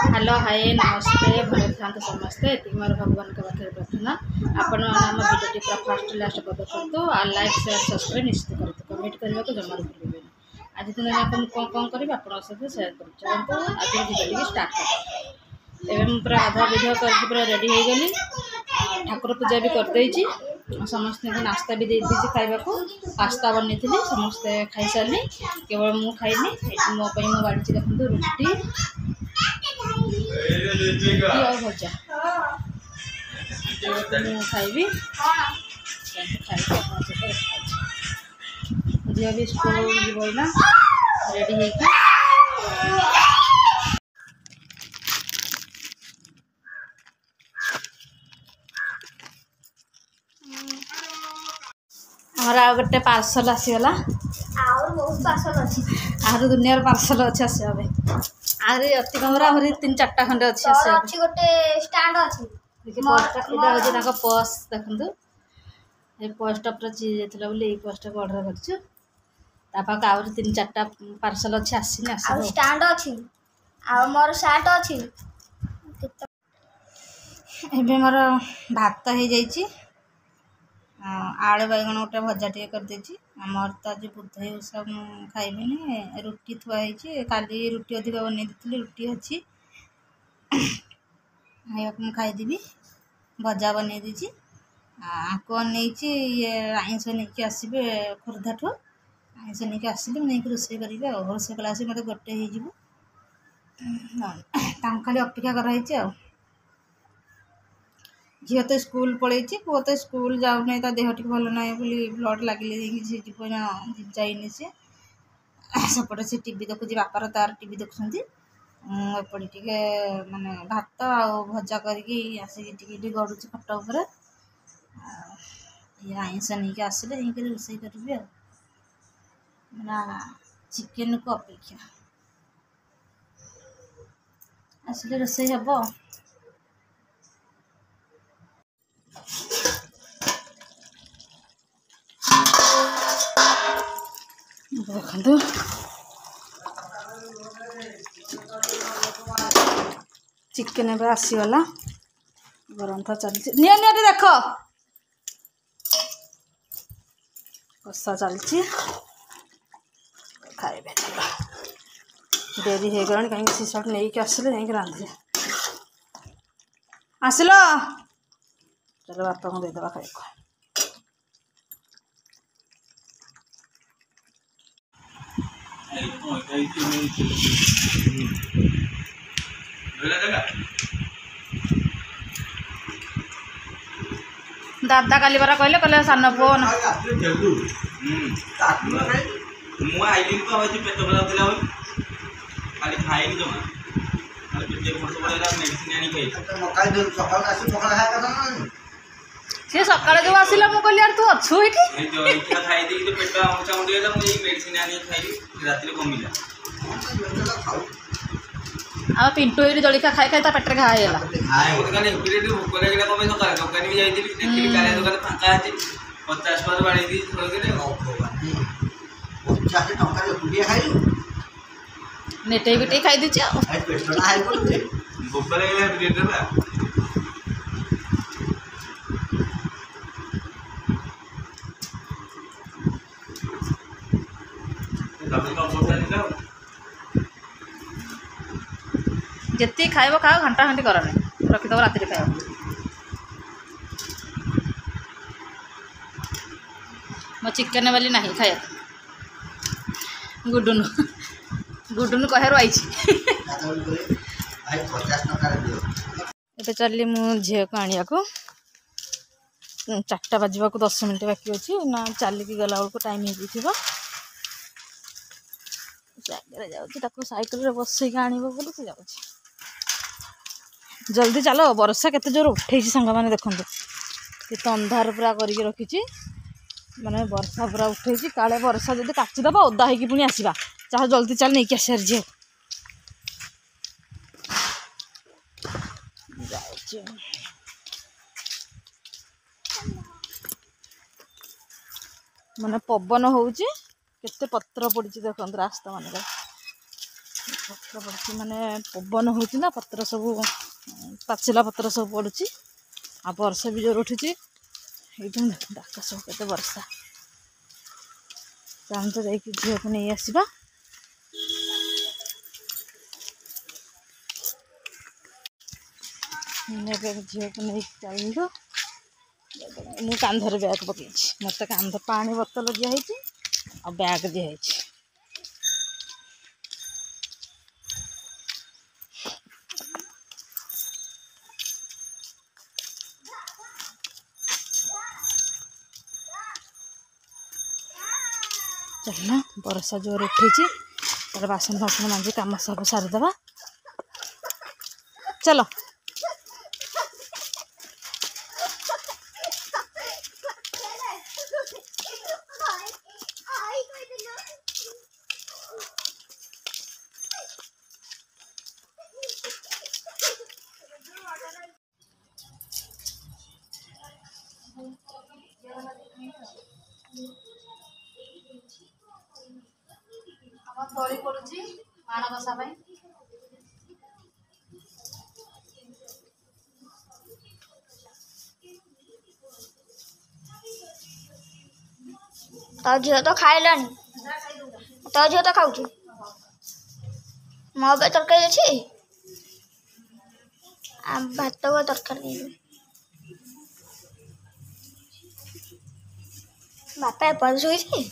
Hello hi नमस्ते भल था समस्ते ये मोर भगवान के पाखे प्रार्थना आपण आम भिडियो पूरा फास्ट लास्ट को देखो आ लाइक शेयर सब्सक्राइब निश्चित करूँ कमेंट करने को जमा भूलें आज दिन में कौन कौन करी आप शेयर कर आज भिडियो स्टार्ट कर पूरा आधा भिडियो करके पूरा रेडी हो गली ठाकुर पूजा भी करदे समस्त नास्ता भी देदी खावा को पास्ता बनी थी समस्ते खाई सारे केवल मुझे खाइनी मोपाई मो बाड़ी देखते रुटी और भजा खाइबी झील भी स्कूल जीवना रेडी हो हमारा आ गोटे पार्सल आसीगला बहुत पार्सल अच्छी आहुरी दुनिया पार्सल अच्छे आस आहरी अति कम आहरी 3-4टा खंडे अच्छी आस अच्छी गोटे स्टैंड अच्छी यहाँ हूँ पर्स देखु ये पर्सटा पूरा चीज जाता बोली ये पर्सटा को अर्डर कर आहरी 3-4टा पार्सल अच्छी आसनी आस स्टैंड अच्छी आ मोर शर्ट अच्छी एबे मोर भात हो जाइए आलू बैगण गोटे भजा टे करदे आमर तो आज बुध सब खाइबी रुटी थुआई काली रुटी अधिक बनई दी रुटी अच्छी खाइबा खाईदेवी भजा बनई दी आपको नहीं ये आइंस नहीं आसबे खोर्धा ठू आइंस नहीं आसले नहीं रोसे करी रोसे कला मत गोटे हो खाली अपेक्षा कराई झील तो स्कूल पलि पुओ तो स्कूल जाऊ ना देह टी भल ना बोली ब्लड लगे जाइनी सी सेपटे से टीवी देखुची बापार तार टीवी देखुंत एपटे टे माने भात आ भजा करके आसिक गड़ुच खट उपर ये आइंस नहीं आसले रोसे करी चिकेन को अपेक्षा आसले रोसे हम देखो चिकेन ए आसीगला गरम चलती देख कषा चलती खाइबे डेरी हो गला कहीं सी सब नहीं आसले नहीं रांधे आसल चलो बापा को देदेवा खाइक दादा काली बारा कहले सान फोन सी सका जो आसला मुझे कहली यार तू अच्छु आ पिंटू ये जलिका खाई खाई पेटे घाईगला नेटे बिटे खाई दीची जितनी खाइब खाओ घंटा घंटी कर रखीद राति खाइब मो चिकेन वाली ना खाया गुडुनु गुडुनु कहर आई चलि मु झील को आने को 4टा बजवा को 10 मिनट बाकी अच्छी ना चलिकी गला बेलू टाइम हो जाऊँ साइकिल बसैक आण बोली से जाऊँ जल्दी चलो वर्षा केते जोर उठे सांग मैंने देखो तो अंधार पूरा करके रखी माने वर्षा पूरा उठे काले वर्षा जब काचिदब ओदा होगी पुणी आसवा चाह जल्दी चल नहीं आस झील माने पवन होचे केते पत्र पड़ी देखो रास्ता मान ପତ୍ର ପଡ଼ୁଛି ମାନେ ପବନ ହେଉଛି ନା ପତ୍ର ସବୁ ପାଚିଲା ପତ୍ର ସବୁ ପଡ଼ୁଛି ଆଉ ବର୍ଷା ବି ଜୋର ଉଠୁଛି ଏଇଠୁ ଆକାଶ ସବୁ କେତେ ବର୍ଷା ଚାଲନ୍ତୁ ଯାଇକି ଝିଅକୁ ନେଇ ଆସିବା ଏବେ ଝିଅକୁ ନେଇକି ଚାଲନ୍ତୁ ମୁଁ କାନ୍ଧରେ ବ୍ୟାଗ୍ ପକେଇଛି ମୋତେ କାନ୍ଧ ପାଣି ବୋତଲ ଦିଆହେଇଛି ଆଉ ବ୍ୟାଗ୍ ଦିଆହେଇଛି ଚାଲ ବର୍ଷା ଜୋର ଉଠେଇଛି ତାର ବାସନ ଫାସନ ମାଜି କାମ ସବୁ ସାରିଦେବା ଚାଲ ଆମ ତଳି ପଡୁଛି ମାଣବସା ପାଇଁ तो झील तो खाइलानी तो झील तो खाऊ मो पे तरकारी अच्छी भात को तरकारी बापा एपल शोई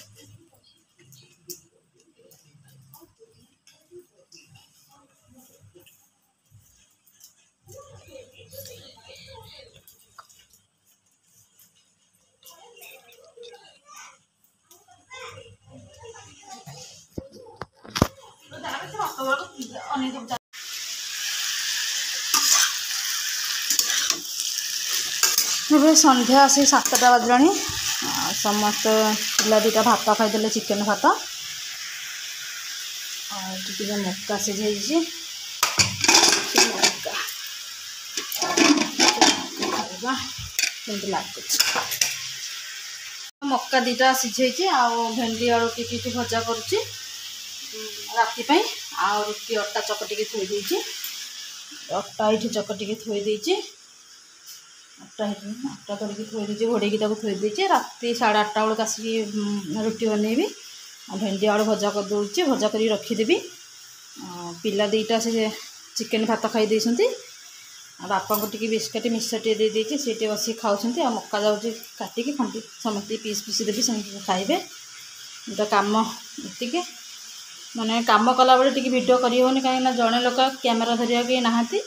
ଏବେ ସନ୍ଧ୍ୟା ଆସି 7ଟା ବାଜିଲାଣି ସମସ୍ତେ ପିଲା ଦୁଇଟା ଭାତ ଖାଇଦେଲେ ଚିକେନ୍ ଭାତ ଆଉ ଟିକେ ମକା ସିଝେଇଛି ମକା ଖାଇବା କେମିତି ଲାଗୁଛି ମକା ଦୁଇଟା ସିଝେଇଛି ଆଉ ଭେଣ୍ଡି ଆଳୁ ଟିକେ ଭଜା କରୁଛି ରାତି ପାଇଁ ଆଉ ରୁଟି ଅଟା ଚକଟିକି ଥୋଇ ଦେଇଛି ଅଟା ଏଇଠି ଚକଟିକି ଥୋଇ ଦେଇଛି ଅଟା କରିକି ଥୋଇ ଦେଇଛି ଘୋଡ଼େଇକି ତାକୁ ଥୋଇ ଦେଇଛି ରାତି 8:30 ବେଳକୁ ଆସିକି ରୁଟି ବନେଇବି ଆଉ ଭେଣ୍ଡି ଆଳୁ ଭଜା କରିଦେଉଛି ଭଜା କରିକି ରଖିଦେବି ପିଲା ଦୁଇଟା ସେ ଚିକେନ୍ ଭାତ ଖାଇ ଦେଇଛନ୍ତି ଆଉ ବାପାଙ୍କୁ ଟିକେ ବିସ୍କୁଟ୍ ମିକ୍ସଚର୍ ଟିକେ ଦେଇ ଦେଇଛି ସେ ଟିକେ ବସିକି ଖାଉଛନ୍ତି ଆଉ ମକା ଯାଉଛି କାଟିକି ଖଣ୍ଡି ସମସ୍ତେ ପିସ୍ ପିସ୍ ଦେବି ସମସ୍ତେ ଖାଇବେ ଏଇଟା କାମ ଏତିକି ମାନେ କାମ କଲାବେଳେ ଟିକେ ଭିଡ଼ିଓ କରିହେଉନି କାହିଁକିନା ଜଣେ ଲୋକ କ୍ୟାମେରା ଧରିବାକୁ କେହି ନାହାନ୍ତି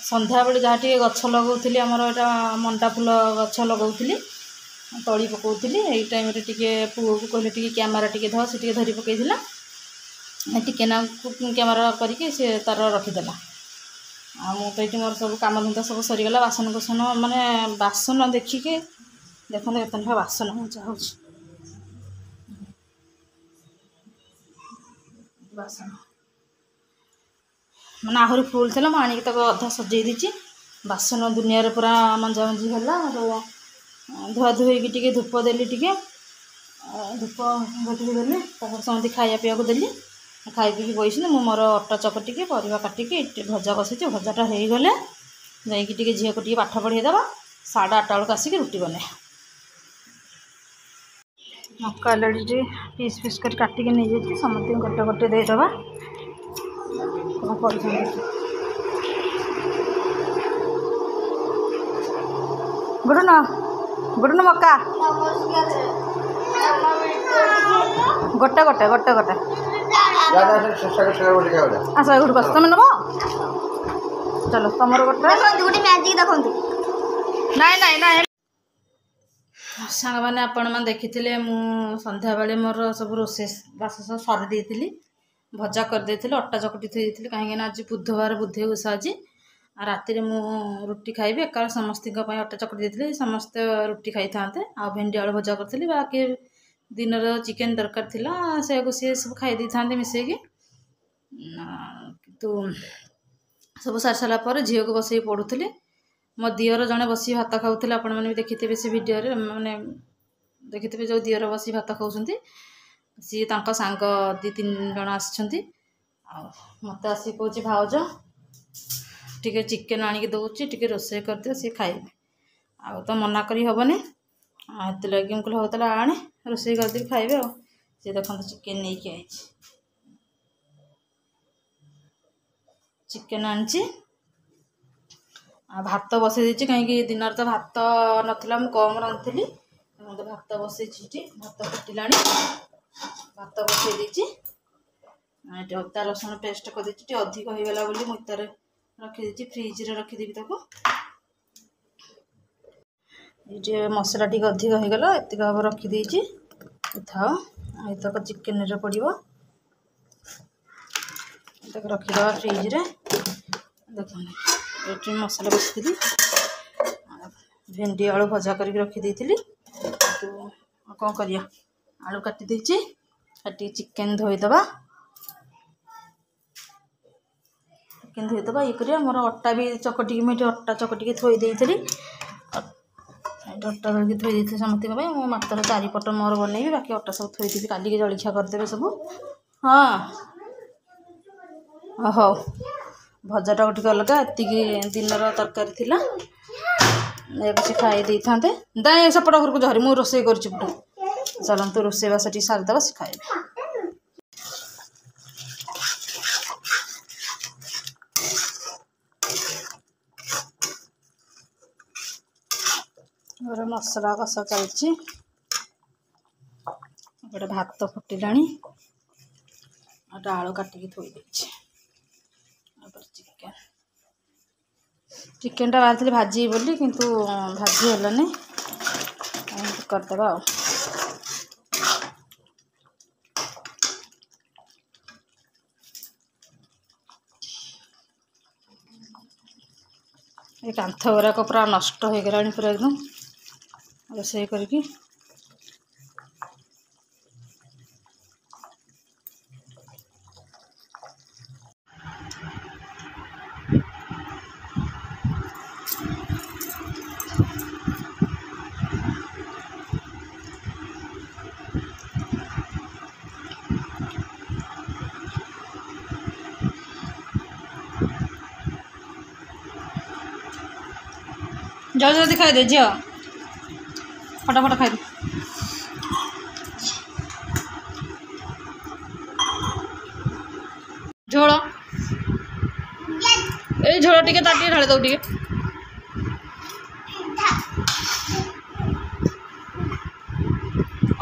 ସନ୍ଧ୍ୟାବେଳେ ଯାହା ଟିକେ ଗଛ ଲଗାଉଥିଲି ଆମର ଏଇଟା ମଣ୍ଡା ଫୁଲ ଗଛ ଲଗାଉଥିଲି ତଳି ପକାଉଥିଲି ଏଇ ଟାଇମ୍ରେ ଟିକେ ପୁଅକୁ କହିଲେ ଟିକେ କ୍ୟାମେରା ଟିକେ ଧର ସେ ଟିକେ ଧରି ପକାଇଥିଲା ଟିକେ ନା କ୍ୟାମେରା କରିକି ସେ ତାର ରଖିଦେଲା ଆଉ ମୁଁ ତ ଏଇଠି ମୋର ସବୁ କାମଧନ୍ଦା ସବୁ ସରିଗଲା ବାସନ କୁସନ ମାନେ ବାସନ ଦେଖିକି ଦେଖନ୍ତୁ କେତେ ନେଖା ବାସନ ମଜା ହେଉଛି ବାସନ ମାନେ ଆହୁରି ଫୁଲ୍ ଥିଲା ମୁଁ ଆଣିକି ତାକୁ ଅଧା ସଜେଇ ଦେଇଛି ବାସନ ଦୁନିଆରେ ପୁରା ମଞ୍ଜାମଞ୍ଜି ହେଲା ଧୁଆ ଧୋଇକି ଟିକେ ଧୂପ ଦେଲି ଟିକେ ଧୂପ ଘଟିକି ଦେଲି ତାପରେ ସମସ୍ତେ ଖାଇବା ପିଇବାକୁ ଦେଲି ଖାଇ ପିଇକି ବସିଲି ମୁଁ ମୋର ଅଟା ଚକଟିକି ପରିବା କାଟିକି ଭଜା ବସିଛି ଭଜାଟା ହେଇଗଲେ ଯାଇକି ଟିକେ ଝିଅକୁ ଟିକେ ପାଠ ପଢ଼େଇଦେବା 8:30 ବେଳକୁ ଆସିକି ରୁଟି ବନେଇବା ମକା ଅଲରେଡ଼ି ଟିକେ ପିସ୍ ପିସ୍ କରି କାଟିକି ନେଇଯାଇଛି ସମସ୍ତଙ୍କୁ ଗୋଟେ ଗୋଟେ ଦେଇଦେବା କ'ଣ କରୁଛନ୍ତି ଗୁଡ଼ୁନ ମକା ଗୋଟେ ଗୋଟେ ଗୋଟେ ଗୋଟେ ଆସ ଏଇଠୁ ବସ ତମେ ନେବ ଚାଲ ତମର ଗୋଟେ ମ୍ୟାଜିକ୍ ଦେଖନ୍ତୁ ନାଇଁ ନାଇଁ ନାଇଁ ସାଙ୍ଗମାନେ ଆପଣମାନେ ଦେଖିଥିଲେ ମୁଁ ସନ୍ଧ୍ୟାବେଳେ ମୋର ସବୁ ରୋଷେଇ ବାସ ସବୁ ସାରି ଦେଇଥିଲି ଭଜା କରିଦେଇଥିଲି ଅଟା ଚକଟି ଥୋଇ ଦେଇଥିଲି କାହିଁକିନା ଆଜି ବୁଧବାର ବୁଧେଇ ଓଷା ଆଜି ଆଉ ରାତିରେ ମୁଁ ରୁଟି ଖାଇବି ଏକାବେଳେ ସମସ୍ତଙ୍କ ପାଇଁ ଅଟା ଚକଟି ଦେଇଥିଲି ସମସ୍ତେ ରୁଟି ଖାଇଥାନ୍ତେ ଆଉ ଭେଣ୍ଡି ଆଳୁ ଭଜା କରିଥିଲି ବାକି ଦିନର ଚିକେନ୍ ତରକାରୀ ଥିଲା ସେୟାକୁ ସିଏ ସବୁ ଖାଇ ଦେଇଥାନ୍ତେ ମିଶେଇକି କିନ୍ତୁ ସବୁ ସାରି ସାରିଲା ପରେ ଝିଅକୁ ବସେଇକି ପଢ଼ୁଥିଲି ମୋ ଦିଅର ଜଣେ ବସି ଭାତ ଖାଉଥିଲେ ଆପଣମାନେ ବି ଦେଖିଥିବେ ସେ ଭିଡ଼ିଓରେ ମାନେ ଦେଖିଥିବେ ଯେଉଁ ଦିଅର ବସି ଭାତ ଖାଉଛନ୍ତି ସିଏ ତାଙ୍କ ସାଙ୍ଗ 2-3 ଜଣ ଆସିଛନ୍ତି मत आसी कौच भाउज टिके चिकेन आनिक दौची टिके रोसे करदे सी खाइबे आ तो मना करी हेनी एत लगे मुझे हो तो आने रोसे करदेवि खाइबे आ सी देखो चिकेन नहीं आई चिकेन आनी भात बसई देती कहीं दिन तो भात नाला मुझे कम रांधि तो भात बसई भात फुटिला भात बसई देती अदा रसुण पेस्ट कर देती अधिक होगला बोली मुझे रखीदी फ्रिज रखीदेवी ये मसला टी अधिक होगला एतिक भाव रखीदे था तक चिकेन पड़ो रखीद फ्रिज रे देखो ये मसला बसी भेंडी आलू भजा कर रखीदी तो कौन कर आलू काटी काटी चिकेन धोईदबा चिकेन धोईदबा ये कर मोर अटा भी चकटिकी मुझे अटा चकटिकी थोड़ी अटा करके थोड़ी समस्त मो मात्र 4 पट मोर बनइबी बाकी अटा सब थोड़ी काली जलखिया करदे सब। हाँ हो भजाटा टी अलग एति दिन तरकारी थी किसी खाई दे था दाए सेपट घर को झरी मुझे रोसे कर चलतु रोसे बास सारीदे सी खाए और मसला कषा चलती गोटे भात फुटिला आलू काटिकी थोड़ी चिकेन चिकेनटा बाहर भाजी बोली किंतु भाजी हेलानी करदे ये कांथ गुराक पूरा नष्ट हो गला पूरा एकदम रोसे करके जल्दी जल्दी खाई दे झील फटाफट खाई दे झोल ए झोल टिके ताटिए ढाली दो टिके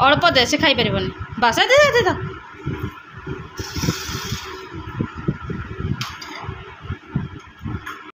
अल्प दे से खाई पारिबनी बासा दे दे